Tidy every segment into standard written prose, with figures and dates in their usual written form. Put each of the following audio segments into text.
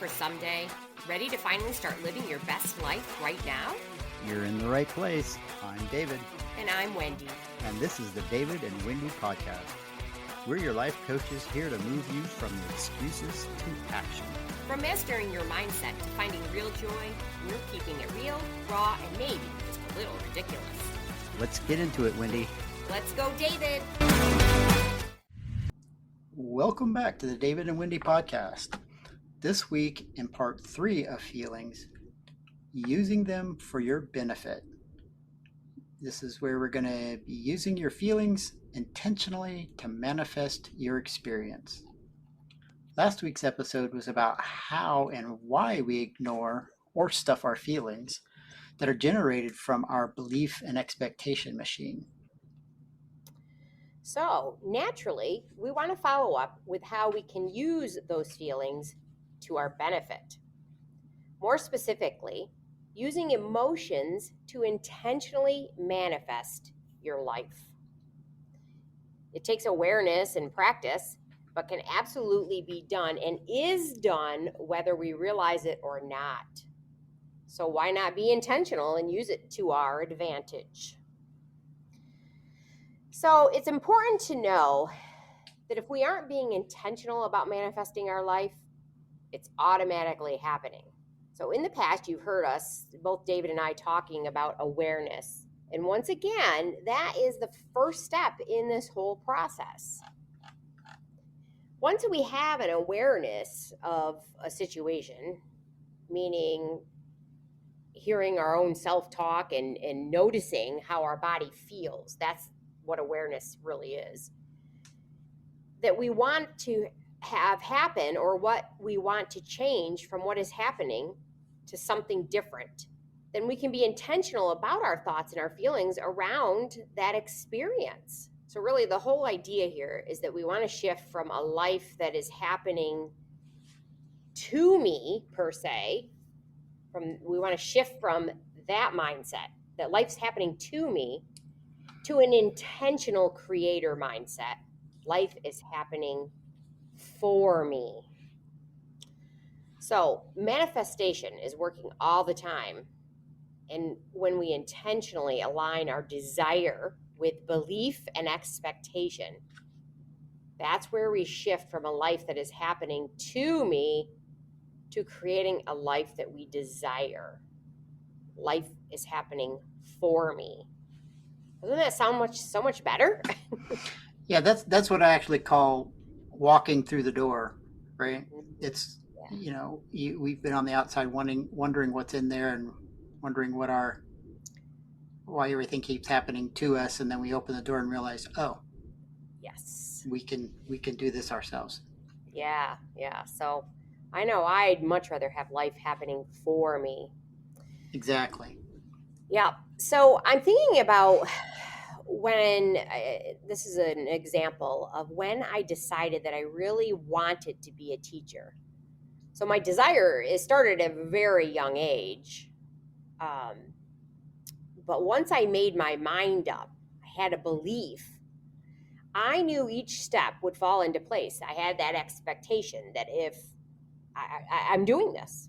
for someday? Ready to finally start living your best life right now? You're in the right place. I'm David. And I'm Wendy. And this is the David and Wendy podcast. We're your life coaches here to move you from excuses to action. From mastering your mindset to finding real joy, we're keeping it real, raw, and maybe just a little ridiculous. Let's get into it, Wendy. Let's go, David. Welcome back to the David and Wendy podcast. This week, in part 3 of feelings, using them for your benefit. This is where we're going to be using your feelings intentionally to manifest your experience. Last week's episode was about how and why we ignore or stuff our feelings that are generated from our belief and expectation machine. So, naturally, we want to follow up with how we can use those feelings to our benefit. More specifically, using emotions to intentionally manifest your life. It takes awareness and practice, but can absolutely be done and is done whether we realize it or not. So why not be intentional and use it to our advantage? So it's important to know that if we aren't being intentional about manifesting our life, it's automatically happening. So in the past, you've heard us, both David and I, talking about awareness. And once again, that is the first step in this whole process. Once we have an awareness of a situation, meaning hearing our own self-talk and noticing how our body feels, that's what awareness really is, that we want to have happen or what we want to change from what is happening to something different, then we can be intentional about our thoughts and our feelings around that experience. So really the whole idea here is that we want to shift from a life that is happening to me per se, we want to shift from that mindset that life's happening to me to an intentional creator mindset. Life is happening for me. So manifestation is working all the time. And when we intentionally align our desire with belief and expectation, that's where we shift from a life that is happening to me to creating a life that we desire. Life is happening for me. Doesn't that sound so much better? Yeah, that's what I actually call walking through the door, right? It's, we've been on the outside wondering what's in there and wondering why everything keeps happening to us, and then we open the door and realize, oh, yes, we can do this ourselves. Yeah. So I know I'd much rather have life happening for me. Exactly. Yeah. So I'm thinking about this is an example of when I decided that I really wanted to be a teacher. So my desire started at a very young age. But once I made my mind up, I had a belief. I knew each step would fall into place. I had that expectation that if I'm doing this,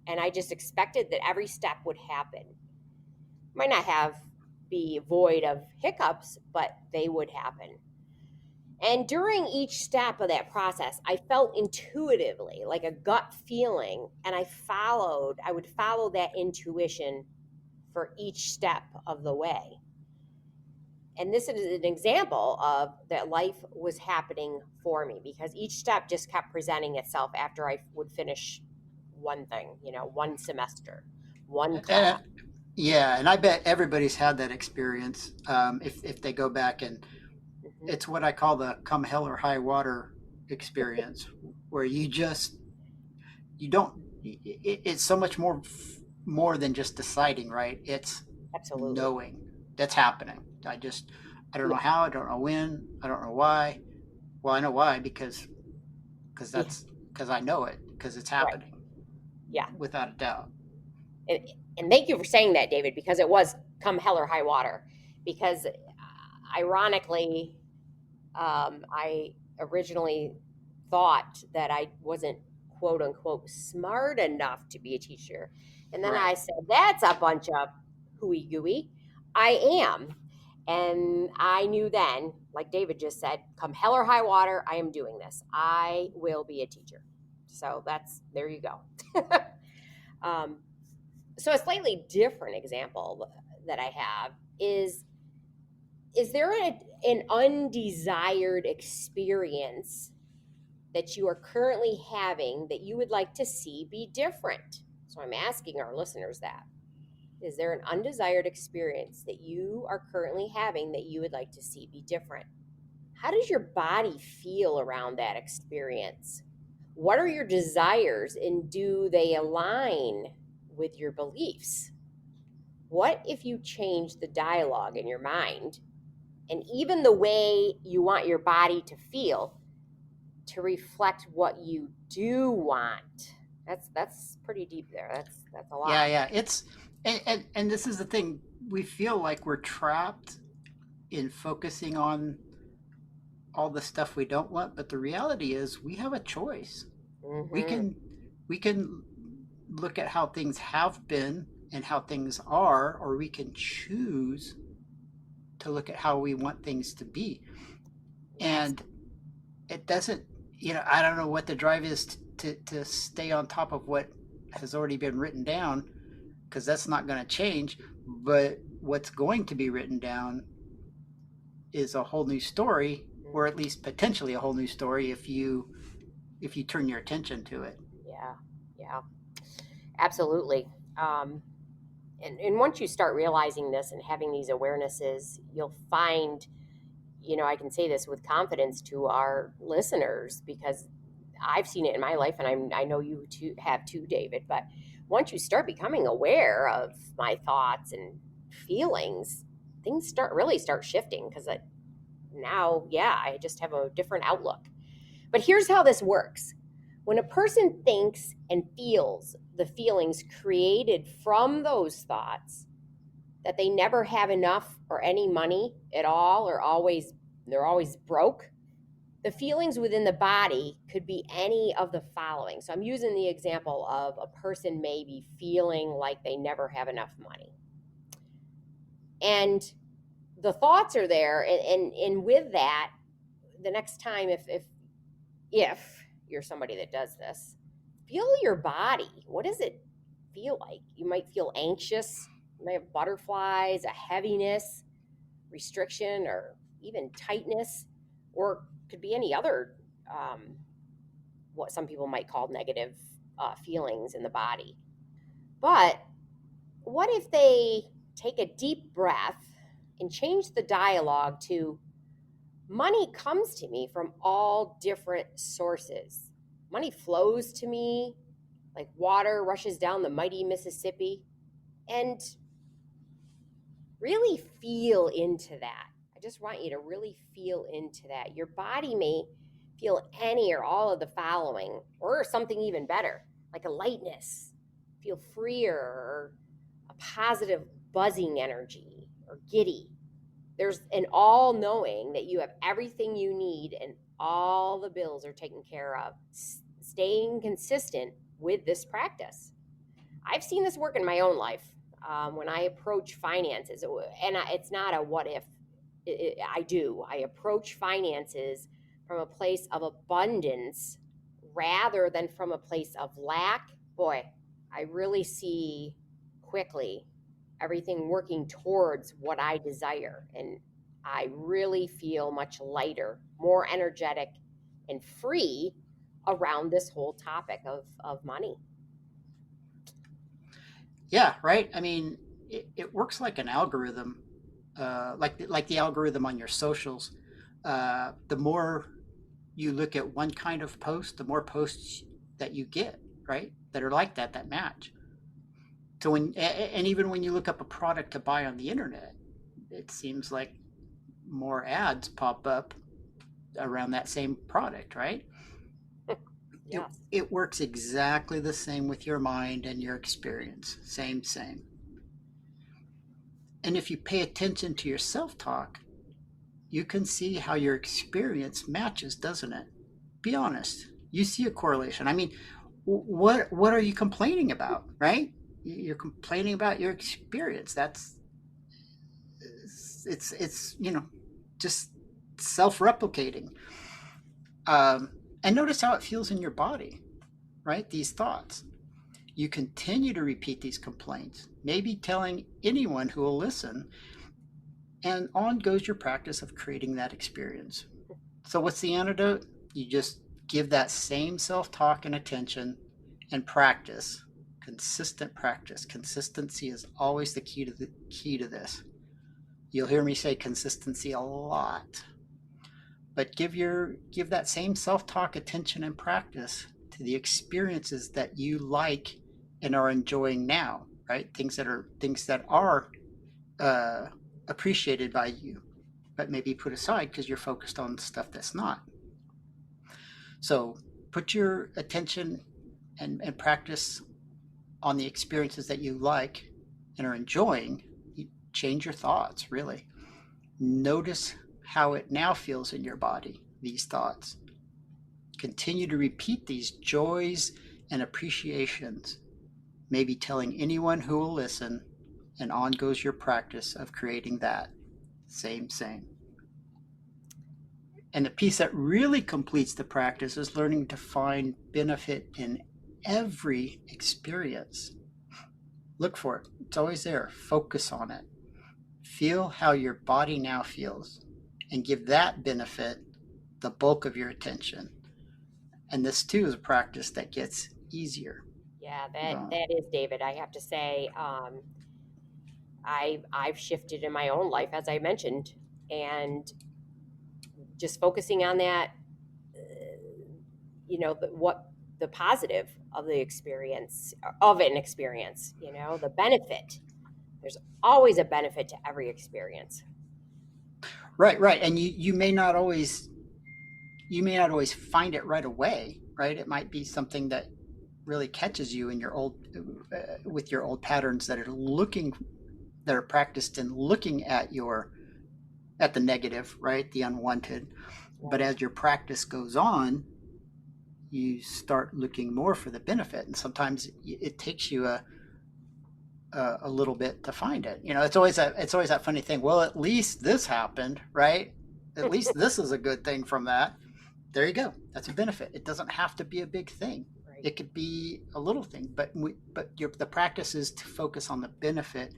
and I just expected that every step would happen. Might not be void of hiccups, but they would happen. And during each step of that process, I felt intuitively, like a gut feeling, and I would follow that intuition for each step of the way. And this is an example of that life was happening for me because each step just kept presenting itself after I would finish one thing, one semester, one class. Yeah, and I bet everybody's had that experience if they go back, and it's what I call the come hell or high water experience, where it's so much more than just deciding, right? It's absolutely knowing that's happening. I don't know how, I don't know when, I don't know why. Well, I know why because I know it, because it's happening. Right. Yeah, without a doubt. And thank you for saying that, David, because it was come hell or high water. Because ironically, I originally thought that I wasn't quote unquote smart enough to be a teacher. And then I Right. said, that's a bunch of hooey gooey. I am. And I knew then, like David just said, come hell or high water, I am doing this. I will be a teacher. So there you go. um, so a slightly different example that I have is there an undesired experience that you are currently having that you would like to see be different? So I'm asking our listeners that. Is there an undesired experience that you are currently having that you would like to see be different? How does your body feel around that experience? What are your desires and do they align with your beliefs? What if you change the dialogue in your mind and even the way you want your body to feel to reflect what you do want? That's pretty deep there. That's a Yeah, lot. yeah. And this is the thing. We feel like we're trapped in focusing on all the stuff we don't want, but the reality is we have a choice. We Mm-hmm. can we can look at how things have been and how things are, or we can choose to look at how we want things to be. Yes. And it doesn't, I don't know what the drive is to stay on top of what has already been written down, because that's not going to change. But what's going to be written down is a whole new story, or at least potentially a whole new story if you turn your attention to it. Yeah. Yeah. Absolutely. Um, and once you start realizing this and having these awarenesses, you'll find, I can say this with confidence to our listeners because I've seen it in my life, and I know you too have too, David. But once you start becoming aware of my thoughts and feelings, things start shifting because now, yeah, I just have a different outlook. But here's how this works. When a person thinks and feels the feelings created from those thoughts, that they never have enough or any money at all, or they're always broke, the feelings within the body could be any of the following. So I'm using the example of a person maybe feeling like they never have enough money. And the thoughts are there, and with that, the next time if you're somebody that does this, feel your body. What does it feel like? You might feel anxious, you might have butterflies, a heaviness, restriction, or even tightness, or could be any other what some people might call negative feelings in the body. But what if they take a deep breath and change the dialogue to money comes to me from all different sources? Money flows to me like water rushes down the mighty Mississippi. And really feel into that. I just want you to really feel into that. Your body may feel any or all of the following, or something even better, like a lightness, feel freer, or a positive buzzing energy, or giddy. There's an all knowing that you have everything you need and all the bills are taken care of. Staying consistent with this practice. I've seen this work in my own life when I approach finances, and it's not a what if. I do. I approach finances from a place of abundance rather than from a place of lack. Boy, I really see quickly everything working towards what I desire. And I really feel much lighter, more energetic, and free around this whole topic of money. Yeah, right. I mean, it works like an algorithm, like the algorithm on your socials. The more you look at one kind of post, the more posts that you get, right? That are like that match. So and even when you look up a product to buy on the internet, it seems like more ads pop up around that same product, right? It, Yes. it works exactly the same with your mind and your experience. Same. And if you pay attention to your self talk, you can see how your experience matches, doesn't it? Be honest. You see a correlation. I mean, what are you complaining about, right? You're complaining about your experience. That's it's just self-replicating. And notice how it feels in your body, right? These thoughts. You continue to repeat these complaints, maybe telling anyone who will listen, and on goes your practice of creating that experience. So, what's the antidote? You just give that same self talk and attention and practice. Consistent practice. Consistency is always the key to this. You'll hear me say consistency a lot. But give that same self talk, attention, and practice to the experiences that you like and are enjoying now, right? Things that are uh, appreciated by you, but maybe put aside because you're focused on stuff that's not. So put your attention and practice on the experiences that you like and are enjoying. You change your thoughts, really. Notice how it now feels in your body, these thoughts. Continue to repeat these joys and appreciations, maybe telling anyone who will listen, and on goes your practice of creating that same. And the piece that really completes the practice is learning to find benefit in every experience. Look for it, it's always there. Focus on it. Feel how your body now feels and give that benefit the bulk of your attention. And this too is a practice that gets easier. Yeah, that Uh, that is, David. I have to say, I've shifted in my own life, as I mentioned, and just focusing on that, what the positive of the experience of an experience, the benefit. There's always a benefit to every experience. right. And you may not always find it right away, right? It might be something that really catches you in your old with your old patterns that are practiced in looking at the negative, right? The unwanted. But Right. as your practice goes on, you start looking more for the benefit, and sometimes it takes you a little bit to find it. It's always that funny thing. Well, at least this happened, right? At least this is a good thing from that. There you go. That's a benefit. It doesn't have to be a big thing. Right. It could be a little thing, but the practice is to focus on the benefit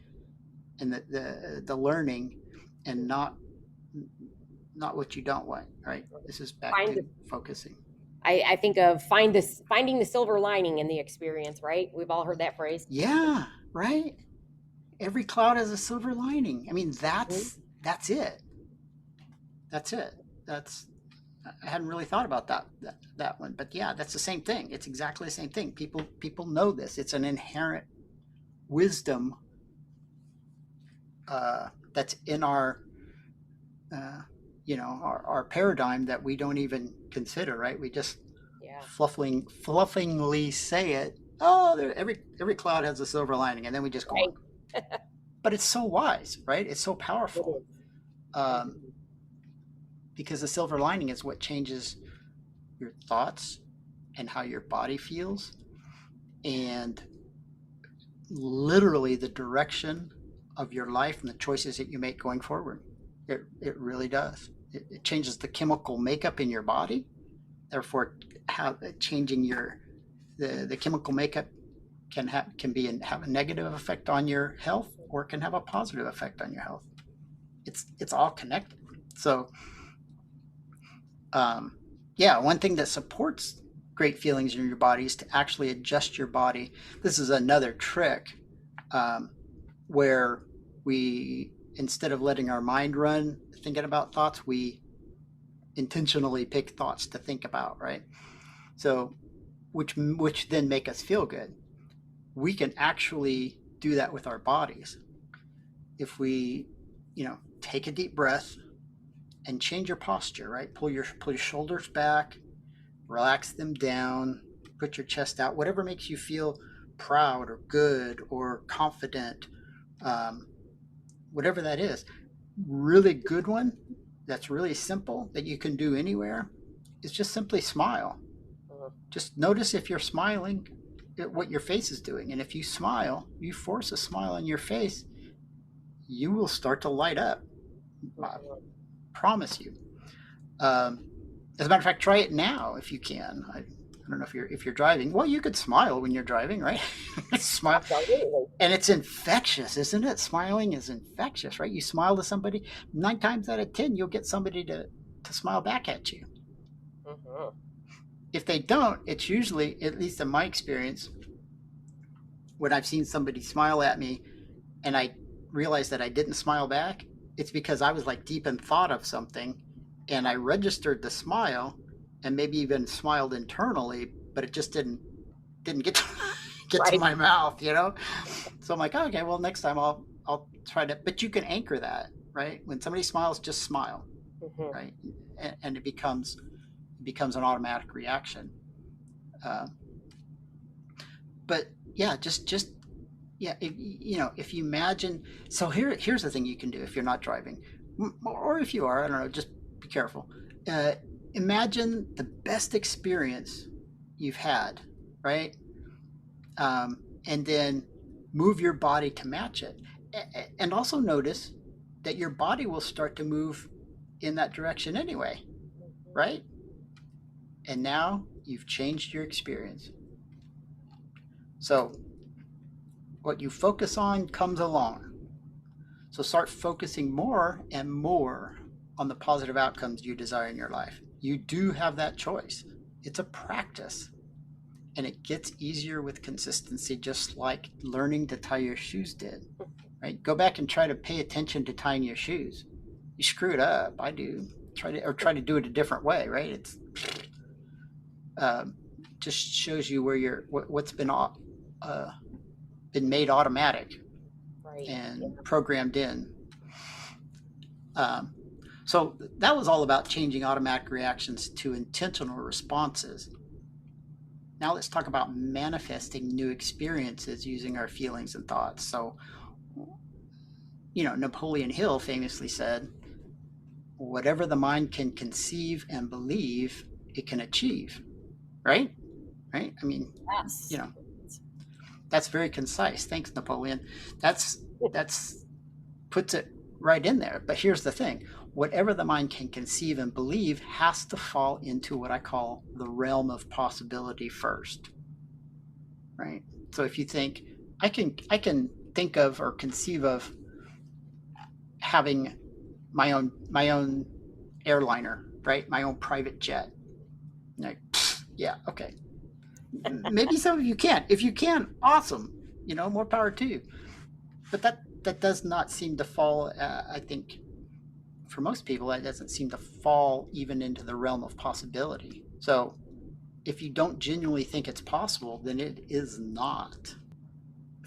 and the learning, and not what you don't want. Right. This is back Find to the focusing. I think of finding the silver lining in the experience, right? We've all heard that phrase. Yeah. Right. Every cloud has a silver lining. I mean, Mhm. that's it. That's it. That's I hadn't really thought about that one, but yeah, that's the same thing. It's exactly the same thing. People know this. It's an inherent wisdom that's in uh, our paradigm that we don't even consider. Right? We just Yeah. fluffingly say it. Oh, every cloud has a silver lining, and then we just go on. Right. But it's so wise, right? It's so It powerful. is. Um, Mhm. because the silver lining is what changes your thoughts and how your body feels, and literally the direction of your life and the choices that you make going forward. It really does. It changes the chemical makeup in your body. Therefore, how changing the chemical makeup have a negative effect on your health, or it can have a positive effect on your health. It's all connected. So um, yeah, one thing that supports great feelings in your body is to actually adjust your body. This is another trick um, where we, instead of letting our mind run thinking about thoughts, we intentionally pick thoughts to think about, right? So, which then make us feel good. We can actually do that with our bodies if we, take a deep breath and change your posture, right? Pull your shoulders back, relax them down, put your chest out, whatever makes you feel proud or good or confident, um, whatever that is. Really good one that's really simple that you can do anywhere is just simply smile. Just notice if you're smiling, what your face is doing. And if you smile, you force a smile on your face, you will start to light up. I Mhm. promise you. As a matter of fact, try it now if you can. I don't know if you're driving. Well, you could smile when you're driving, right? Smile, Absolutely. and it's infectious, isn't it? Smiling is infectious, right? You smile to somebody, 9 times out of 10, you'll get somebody to smile back at you. Mhm. If they don't, it's usually, at least in my experience, when I've seen somebody smile at me and I realized that I didn't smile back, it's because I was like deep in thought of something and I registered the smile and maybe even smiled internally, but it just didn't get to, get to Right. my mouth, you know? So I'm like, oh, okay, well next time I'll try to, but you can anchor that, right? When somebody smiles, just smile, Mhm. right? And it becomes an automatic reaction. Uh, but yeah, just yeah, if you imagine, so here's the thing you can do if you're not driving, or if you are, I don't know, just be careful. Uh, Imagine the best experience you've had, right? And then move your body to match it, and also notice that your body will start to move in that direction anyway, Mhm. right? And now you've changed your experience. So what you focus on comes along. So start focusing more and more on the positive outcomes you desire in your life. You do have that choice. It's a practice, and it gets easier with consistency, just like learning to tie your shoes did, right? Go back and try to pay attention to tying your shoes. You screw it up. I do. Try to do it a different way, right? It's um, just shows you where what's been made automatic Right. Yeah. and programmed in. Um, so that was all about changing automatic reactions to intentional responses. Now let's talk about manifesting new experiences using our feelings and thoughts. So, Napoleon Hill famously said, whatever the mind can conceive and believe, it can achieve. Right? Right? I mean, you Yes. know, that's very concise. Thanks, Napoleon. That's puts it right in there. But here's the thing: whatever the mind can conceive and believe has to fall into what I call the realm of possibility first, right? So if you think I can think of or conceive of having my own airliner, right? My own private jet. Like, yeah, okay. Maybe some of you can't. If you can, awesome. More power to you. But that does not seem to fall. I think for most people, that doesn't seem to fall even into the realm of possibility. So if you don't genuinely think it's possible, then it is not.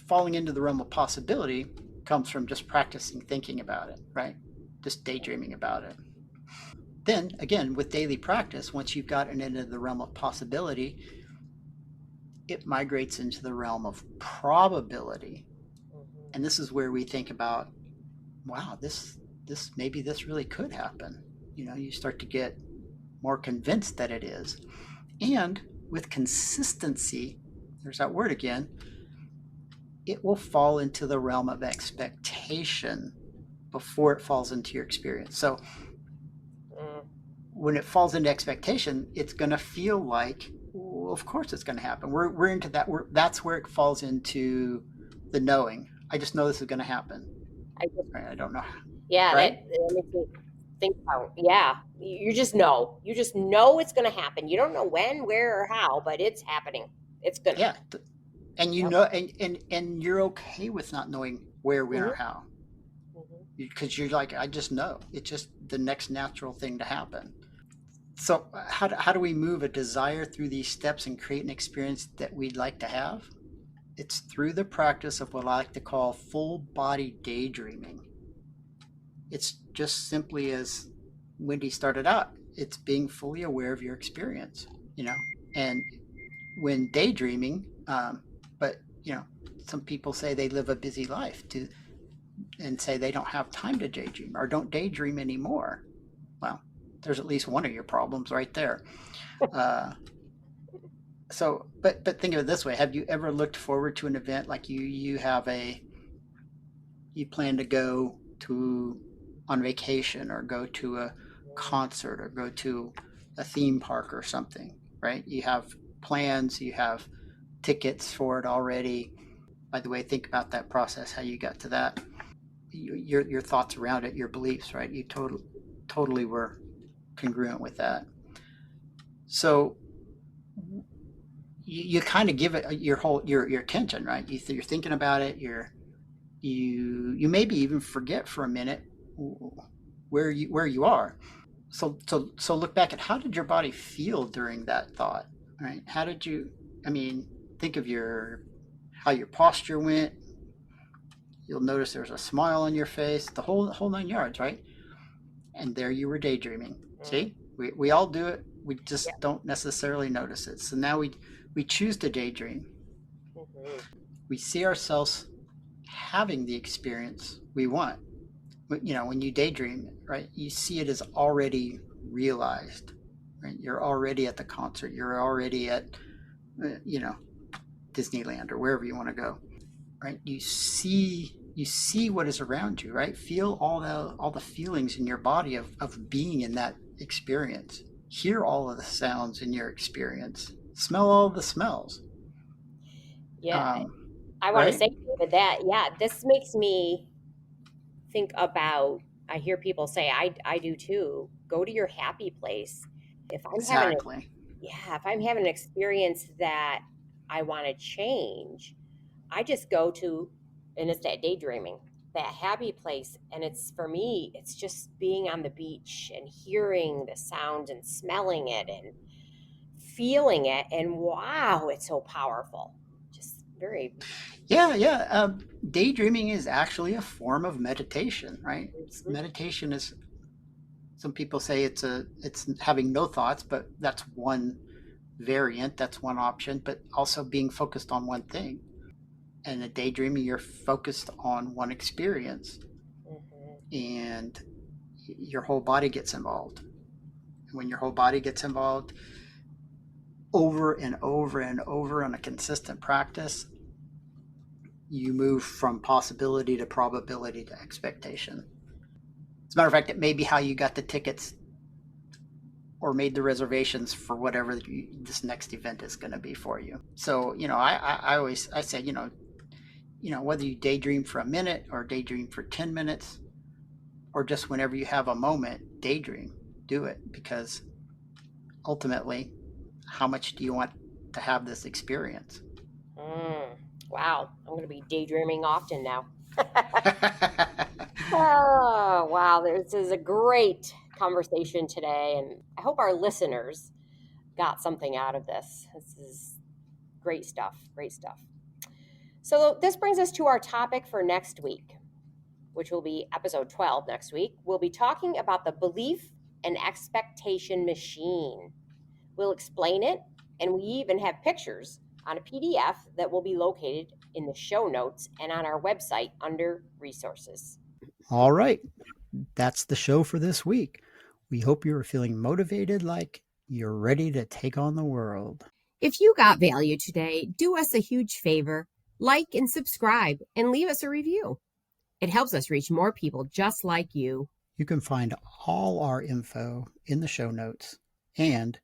Falling into the realm of possibility comes from just practicing thinking about it, right? Just daydreaming about it. Then, again, with daily practice, once you've gotten into the realm of possibility, it migrates into the realm of probability. Mhm. And this is where we think about, wow, this maybe this really could happen. You start to get more convinced that it is. And with consistency, there's that word again, it will fall into the realm of expectation before it falls into your experience. So Mm. when it falls into expectation, it's going to feel like, well, of course it's going to happen. We're into that. That's where it falls into the knowing. I just know this is going to happen. I just, Right? I don't know. yeah, Right? that makes me think about, yeah, you just know. You just know it's going to happen. You don't know when, where, or how, but it's happening. It's gonna. Yeah. And Yep. and you're okay with not knowing where, when, or Mhm. how, Mhm. because you're like, I just know. It's just the next natural thing to happen. So how do we move a desire through these steps and create an experience that we'd like to have? It's through the practice of what I like to call full body daydreaming. It's just simply as Wendy started out, it's being fully aware of your experience, you know. And when daydreaming, but some people say they live a busy life and say they don't have time to daydream or don't daydream anymore. Well, there's at least one of your problems right there. Uh, So, but think of it this way: have you ever looked forward to an event like you plan to go to on vacation or go to a concert or go to a theme park or something, right? You have plans, you have tickets for it already. By the way, think about that process, how you got to that, your thoughts around it, your beliefs, right? You totally were congruent with that. So you kind of give it your attention, right? You're thinking about it. You maybe even forget for a minute where you are. So look back at how did your body feel during that thought, right? How did you? I mean, think of how your posture went. You'll notice there's a smile on your face, the whole 9 yards, right? And there you were daydreaming. Mm. See, we all do it. We Yeah. just don't necessarily notice it. So now we choose to daydream. Hmm. We see ourselves having the experience we want. When you daydream, right, you see it as already realized, right? You're already at the concert. You're already at, you know, Disneyland or wherever you want to go, right? You see what is around you, right? Feel all the feelings in your body of being in that experience. Hear all of the sounds in your experience. Smell all of the smells. Yeah. Um, I want to right? say, David, that, yeah, this makes me think about, I hear people say, I do too. Go to your happy place. If I'm having a, Exactly. yeah, if I'm having an experience that I want to change, I just go to, and it's that daydreaming, that happy place. And it's for me, it's just being on the beach and hearing the sound and smelling it and feeling it. And wow, it's so powerful. Just very, Yeah, yeah. Daydreaming is actually a form of meditation, right? mhm, Meditation is. Some people say it's having no thoughts, but that's one variant. That's one option. But also being focused on one thing. And a daydreaming, you're focused on one experience, mhm. and your whole body gets involved. And when your whole body gets involved over and over and over on a consistent practice, you move from possibility to probability to expectation. As a matter of fact, it may be how you got the tickets or made the reservations for whatever this next event is going to be for you. So, I say, whether you daydream for a minute or daydream for 10 minutes or just whenever you have a moment, daydream, do it, because ultimately, how much do you want to have this experience? Mm. Wow, I'm going to be daydreaming often now. Oh, wow. This is a great conversation today. And I hope our listeners got something out of this. This is great stuff. Great stuff. So, this brings us to our topic for next week, which will be episode 12 next week. We'll be talking about the belief and expectation machine. We'll explain it, and we even have pictures on a PDF that will be located in the show notes and on our website under resources. All right, that's the show for this week. We hope you are feeling motivated, like you're ready to take on the world. If you got value today, do us a huge favor, like and subscribe, and leave us a review. It helps us reach more people just like you. You can find all our info in the show notes and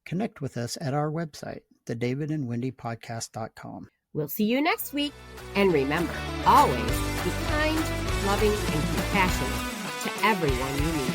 connect with us at our website, thedavidandwendypodcast.com. We'll see you next week. And remember, always be kind, loving, and compassionate to everyone you meet.